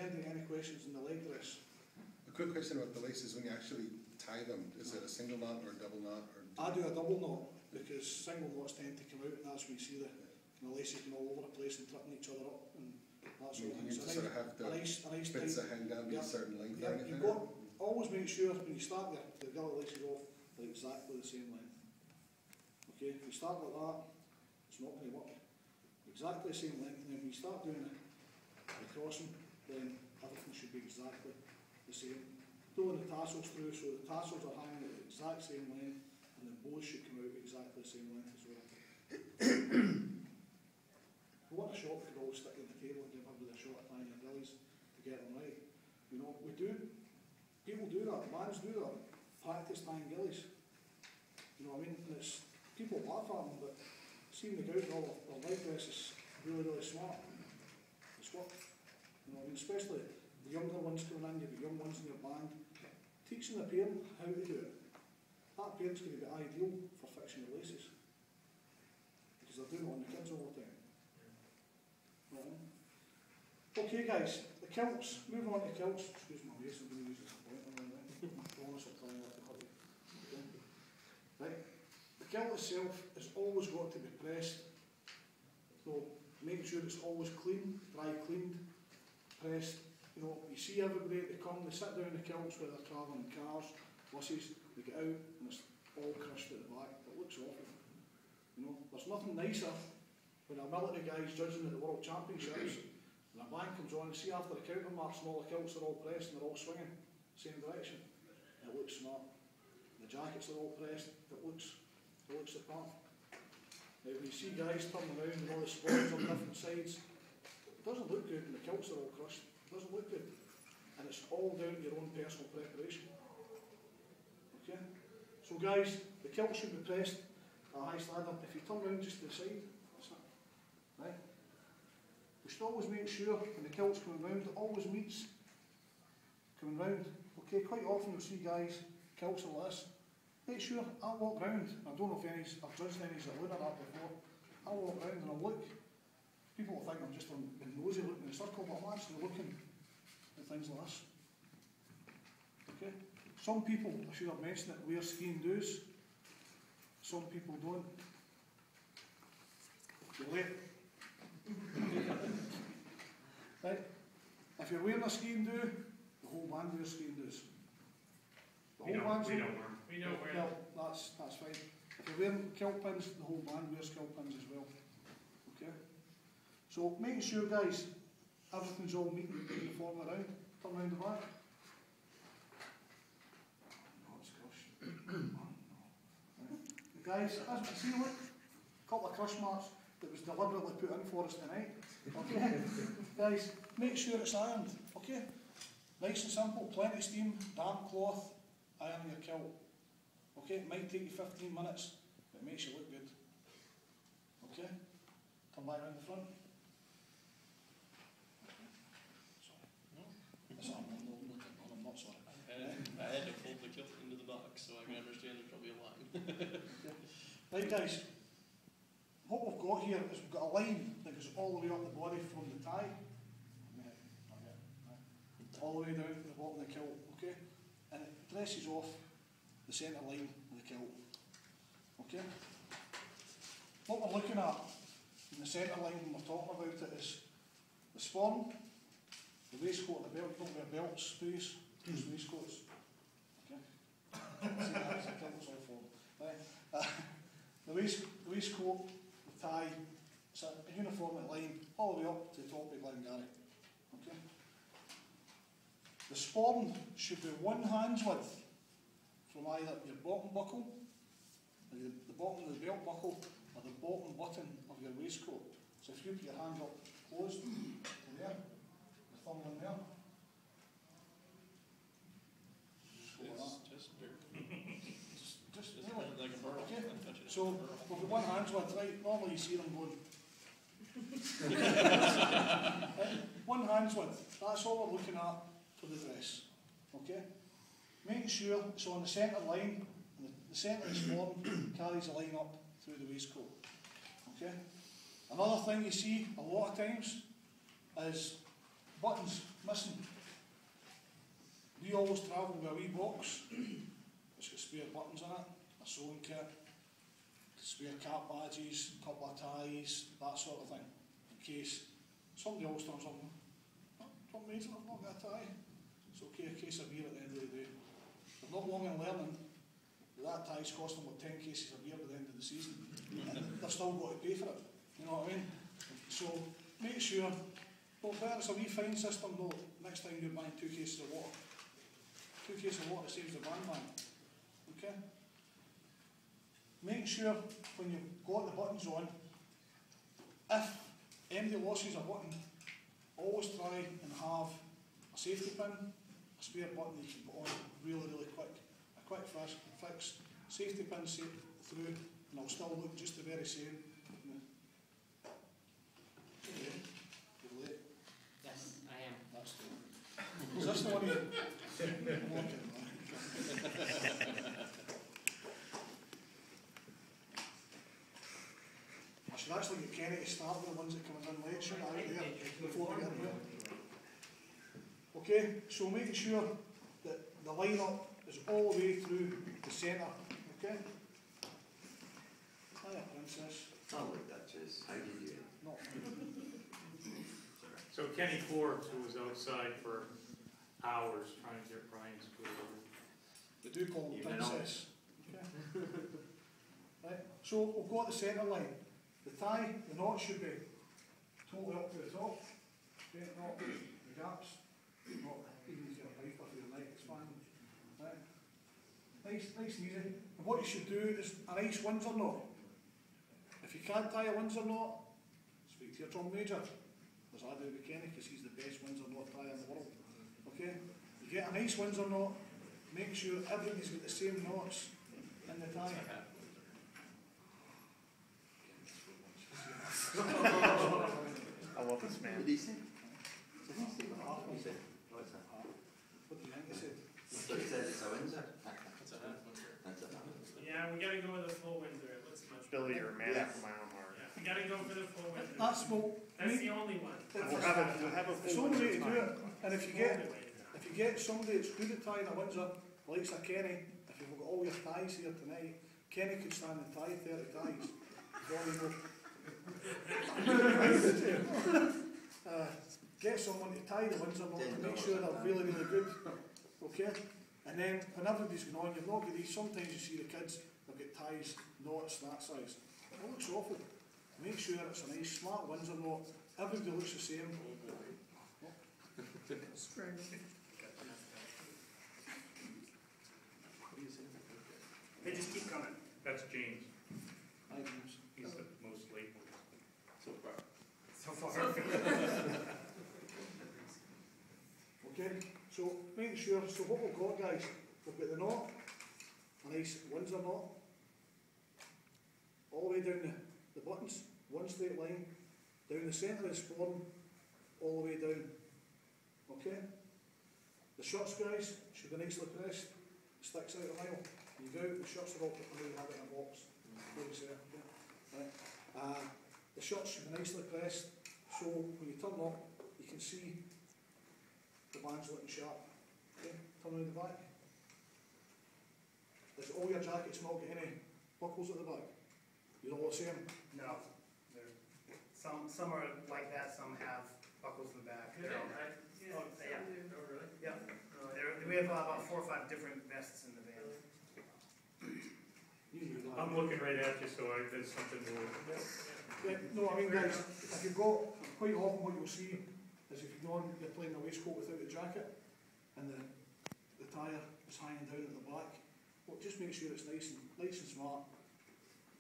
any questions on the leg dress? A quick question about the laces. When you actually tie them, is it a single knot or a double knot? Or I do a double knot because single knots tend to come out, and that's when you see the laces going all over the place and tripping each other up. And that sort of thing. You need to sort of have the bits that hang down to a certain length. Yeah, you've got always make sure when you start the gullet laces off, they're exactly the same length. Okay, if you start like that, it's not going to work. Exactly the same length, and then when you start doing the crossing, then everything should be exactly the same. Pulling the tassels through, so the tassels are hanging at the exact same length, and the bows should come out exactly the same length as well. What a shot we could all stick on the table and give everybody a shot at tying your gillies to get them right. You know, we do. People do that, mans do that, practice tying gillies. You know what I mean? And it's, people laugh at them, but seeing the guys all their leg dress is really, really smart. It's what, you know what I mean? Especially the younger ones coming in, you've got young ones in your band. Teaching the parent how to do it. That parent's going to be ideal for fixing the laces. Because they're doing it on the kids all the time. Right. Okay guys, the kilts, moving on to kilts. Excuse my waist, I'm going to use this point. Right. The kilt itself has always got to be pressed. So make sure it's always clean, dry cleaned, pressed. You know, you see everybody, they come, they sit down in the kilts where they're travelling in cars, buses, they get out and it's all crushed at the back. It looks awful. You know, there's nothing nicer when a military guy's judging at the World Championships and a band comes on and see after the counter march and all the kilts are all pressed and they're all swinging the same direction. It looks smart. The jackets are all pressed, it looks the part. Now when you see guys turning around and all the spots on different sides, it doesn't look good when the kilts are all crushed. It doesn't look good. And it's all down to your own personal preparation. Okay? So guys, the kilt should be pressed at a high standard. If you turn around just to the side, that's it. Right? We should always make sure when the kilt's coming round, it always meets coming round. Okay, quite often you'll see guys, kilts are like this. Make sure I walk round. I don't know if I've judged any that look at that before. I walk round and I look. People will think I'm just on nosy looking in a circle, but I'm actually looking at things like this. Okay? Some people, I should have mentioned it, wear ski and doos. Some people don't. You're late. Right? If you're wearing a ski and do, the whole band wears ski and doos. We don't wear them. No, that's fine. If you're wearing kilt pins, the whole band wears kilt pins as well. Okay? So making sure guys, everything's all meeting uniformly around. Turn around the back. No, it's crushed. Guys, as you can see, look, a couple of crush marks that was deliberately put in for us tonight. Okay? Guys, make sure it's ironed. Okay? Nice and simple, plenty of steam, damp cloth, iron your kilt. Okay? It might take you 15 minutes, but it makes you look good. Okay? Come back around the front. I'm not sorry. I had to fold the kilt into the box, so I can understand there's probably a line. Right guys, what we've got here is we've got a line that goes all the way up the body from the tie, all the way down to the bottom of the kilt, okay? And it dresses off the centre line of the kilt, okay? What we're looking at in the centre line when we're talking about it is the sporn, the waistcoat and the belt. You don't wear belts, do you? Just waistcoats. Okay? See, that's the kilt's all for. Right. The waistcoat, the tie, it's a uniform line all the way up to the top of Glengarry. Okay? The sporn should be 1 hand's width from either your bottom buckle, the bottom of the belt buckle, or the bottom button of your waistcoat. So if you put your hands up closed to there, the thumb in there. Just like a burl. Okay. So with 1 hand's width, right? Normally you see them going. 1 hand's width. That's all we're looking at for the dress. Okay. Make sure it's on the centre line, and the centre of the sporn carries a line up through the waistcoat. Okay. Another thing you see a lot of times is buttons missing. We always travel with a wee box. It's got spare buttons in it, a sewing kit, spare cap badges, a couple of ties, that sort of thing. In case somebody always turns up, oh, don't mind, I've not got a tie. It's okay, a case of beer at the end of the day. They're not long in learning. That tie's cost them like 10 cases of beer by the end of the season. And they've still got to pay for it. You know what I mean? So make sure, well, better it's a wee fine system though, next time you're buying 2 cases of water. 2 cases of water saves the van. Okay? Make sure when you've got the buttons on, if anybody loses a button, always try and have a safety pin, a spare button that you can put on really, really quick. A quick fix, safety pin through, and it'll still look just the very same. You're late. Yes, I am. That's the one. Is this the one you... I should actually get Kenny to start with the ones that come in late, shouldn't I, there, before we get here. Okay, so making sure that the line-up is all the way through the centre, okay? Hiya, Princess. Hello, Duchess. How did you? Not So Kenny Forbes, who was outside for hours trying to get Brian's school over. They do call them Even Princess. Okay. Right, so we've got the centre line. The tie, the knot should be totally up to the top. Okay, not the gaps. Not even if you're a piper for your neck, it's fine. Right. Nice and easy. And what you should do is a nice Windsor knot. If you can't tie a Windsor knot, speak to your drum major. As I do with Kenny, because he's the best Windsor knot tie in the world. Okay? You get a nice Windsor knot, make sure everybody's got the same knots in the tie. I love this man. What did he say? Did he say what he said? What's that? What do you think he said? So he said it's a Windsor? That's a half one here. That's a Yeah, we gotta go with the full Windsor, it looks much better. Billy, you're a man after my own heart. Yeah, we gotta go for the full Windsor. That's well, That's the only one. We'll have a it's full the only way to time. do it. And if you get Only way to do it. if you get somebody that's good at tying a Windsor, like a Kenny, if you've got all your ties here tonight, Kenny could stand and tie 30 ties. Get someone to tie the Windsor knot and make sure they're really, really good. Okay? And then when everybody's going on, you've not got these, sometimes you see the kids, they've got ties, knots that size. It looks awful. Make sure it's a nice, smart Windsor knot. Everybody looks the same. They just keep coming. That's James. Items. He's the most late one. So far. So far. Okay, so make sure, so what we've got guys, we've got the knot, a nice Windsor knot, all the way down the buttons, one straight line, down the centre of the sporran, all the way down, okay? The shirts guys should be nicely pressed, sticks out a mile, you go out, the shirts are all put away, have it in a box, right. The shirts should be nicely pressed, so when you turn up, you can see the band's looking sharp. Okay, turn around the back. Is all your jackets not got any buckles at the back? You're all the same? No. Some are like that, some have buckles in the back. Yeah. Oh, yeah. Oh, really? Yeah. We have about 4 or 5 different vests in the van. I'm looking right at you, so there's something to look at. Yeah, no, I mean guys, if you've got, quite often what you'll see is if you're playing a waistcoat without a jacket and the tyre is hanging down at the back, well, just make sure it's nice and smart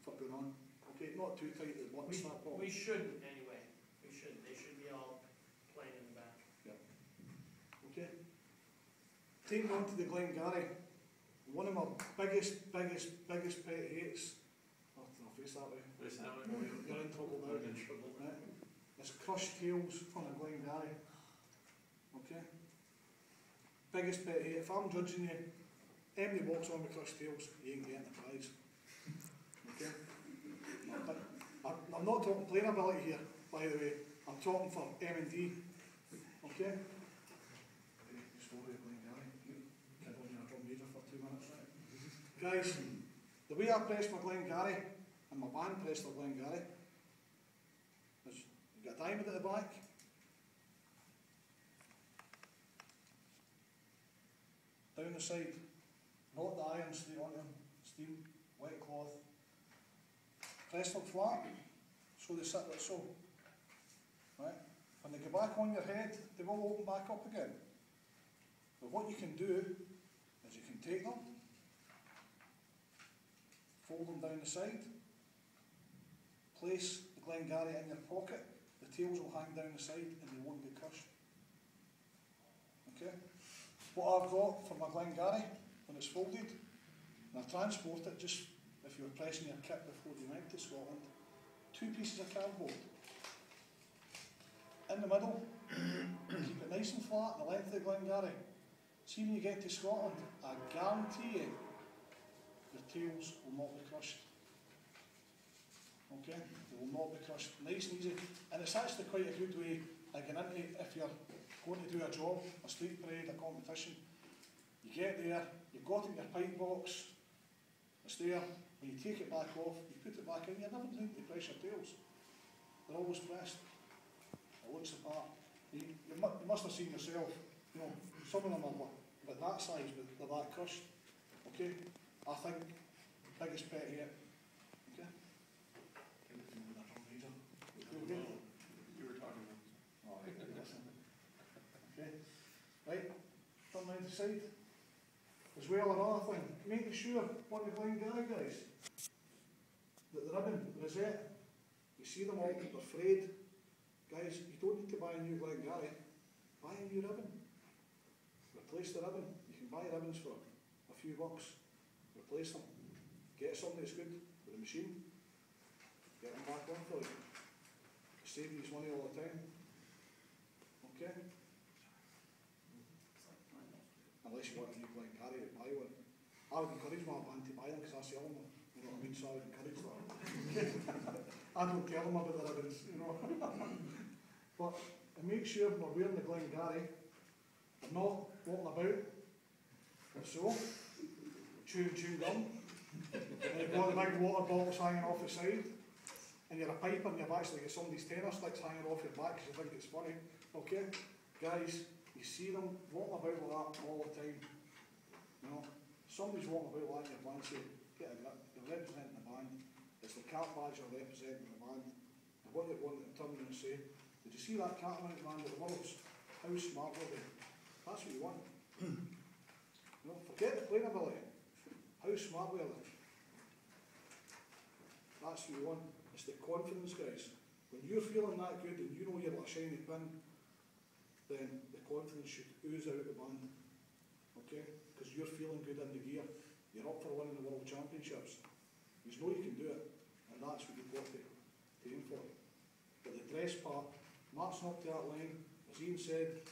for going on. Okay, not too tight at the buttons start popping. We shouldn't anyway. We shouldn't. They should be all plain in the back. Okay. Taking on to the Glengarry, one of my biggest pet hates, I'll face that way. You're in trouble now. Right? It's crushed tails on a Glengarry. Okay? Biggest pet hate. If I'm judging you, anybody walks on with crushed tails, you ain't getting the prize. Okay? I'm not talking playing ability here, by the way. I'm talking for M&D. Okay? Guys, the way I press my Glengarry, and my band press their Glengarry, is you got a diamond at the back, down the side, not the iron straight onto them, steam, wet cloth, press them flat, so they sit like so, right? When they go back on your head, they will open back up again. But what you can do is you can take them, fold them down the side, place the Glengarry in your pocket, the tails will hang down the side and they won't get crushed. Okay? What I've got for my Glengarry, when it's folded, and I transport it just, if you were pressing your kit before you went to Scotland, 2 pieces of cardboard. In the middle, keep it nice and flat, the length of the Glengarry. See when you get to Scotland, I guarantee you, your tails will not be crushed. Okay? They will not be crushed. Nice and easy. And it's actually quite a good way of getting into, if you're going to do a job, a street parade, a competition. You get there, you've got it in your pipe box, it's there, when you take it back off, you put it back in, you never need to press your tails. They're always pressed. It looks the part. You must have seen yourself, you know, some of them are about that size, but they're that crushed. Okay? I think, biggest pet here. Okay? You were talking about. Alright, listen. Okay? Right, turn round the side. As well, another thing, making sure, on the Glengarry guys, that the ribbon, the rosette, you see them all, they're frayed. Guys, you don't need to buy a new Glengarry, buy a new ribbon. Replace the ribbon. You can buy ribbons for a few bucks. Replace them. Get something that's good with the machine. Get them back on for you. Save you money all the time. Okay? Unless you want a new Glengarry to buy one. I would encourage my band to buy them because I sell them. You know what I mean? So I would encourage them. I don't tell them about the ribbons, you know. But make sure we're wearing the Glengarry. We're not walking about like so, chewing gum. And you've got the big water bottles hanging off the side. And you're a piper and you've actually got somebody's tenor sticks hanging off your back because you think it's funny. Okay? Guys, you see them walking about like that all the time. You know, somebody's walking about like that in your band, say, get a grip, they're representing the band. It's the cap badge are representing the band. And what you're going to turn around and say, did you see that Catamount band at the Worlds? How smart were they? That's what you want. You know, forget the playing ability. How smart were they? That's what you want. It's the confidence, guys. When you're feeling that good and you know you're like a shiny pin, then the confidence should ooze out of the band. Okay? Because you're feeling good in the gear. You're up for winning the World Championships. You know you can do it. And that's what you've got to aim for. But the dress part, Mark's not to that line. As Ian said,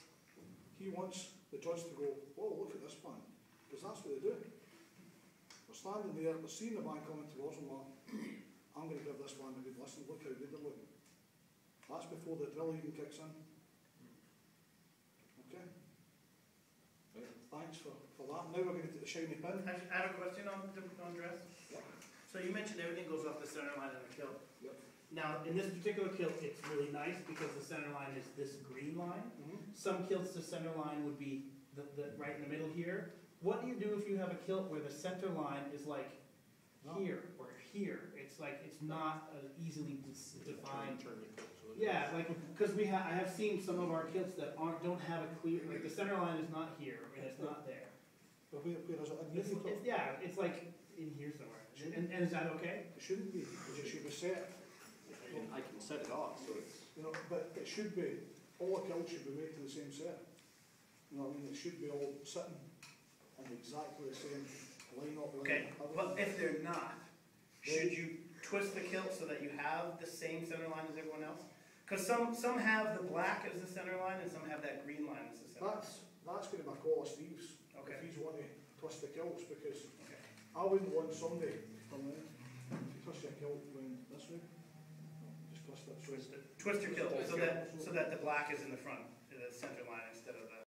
he wants the judge to go, whoa, look at this band. Because that's what they do. They're standing there, they're seeing the band coming towards them, I'm going to give this band a good listen, look how good they're looking. That's before the drill even kicks in. Okay? Right. Thanks for that. Now we're going to get the shiny pin. I have a question on dress. Yep. So you mentioned everything goes off the center line in the kilt. Yep. Now, in this particular kilt, it's really nice because the center line is this green line. Some kilts, the center line would be the right in the middle here. What do you do if you have a kilt where the center line is like here or here? It's like it's not easily defined. Yeah, like because I have seen some of our kilts that don't have a clear, like the center line is not here and it's not there. But where is it? Yeah, it's like in here somewhere. And is that okay? It shouldn't be, because it should be set. I can set it off, so it's. You know, but it should be, all the kilts should be made to the same set. You know what I mean? It should be all sitting in exactly the same line up. Okay, but if they're not, should you twist the kilt so that you have the same center line as everyone else? Because some have the black as the center line and some have that green line as the center line. That's going to be a call of Steve's. Okay. If he's wanting to twist the kilts, because I wouldn't want somebody to come in, if you twist your kilt going this way, just twist it. Twist your kilt so that the black is in the front, the center line instead of the.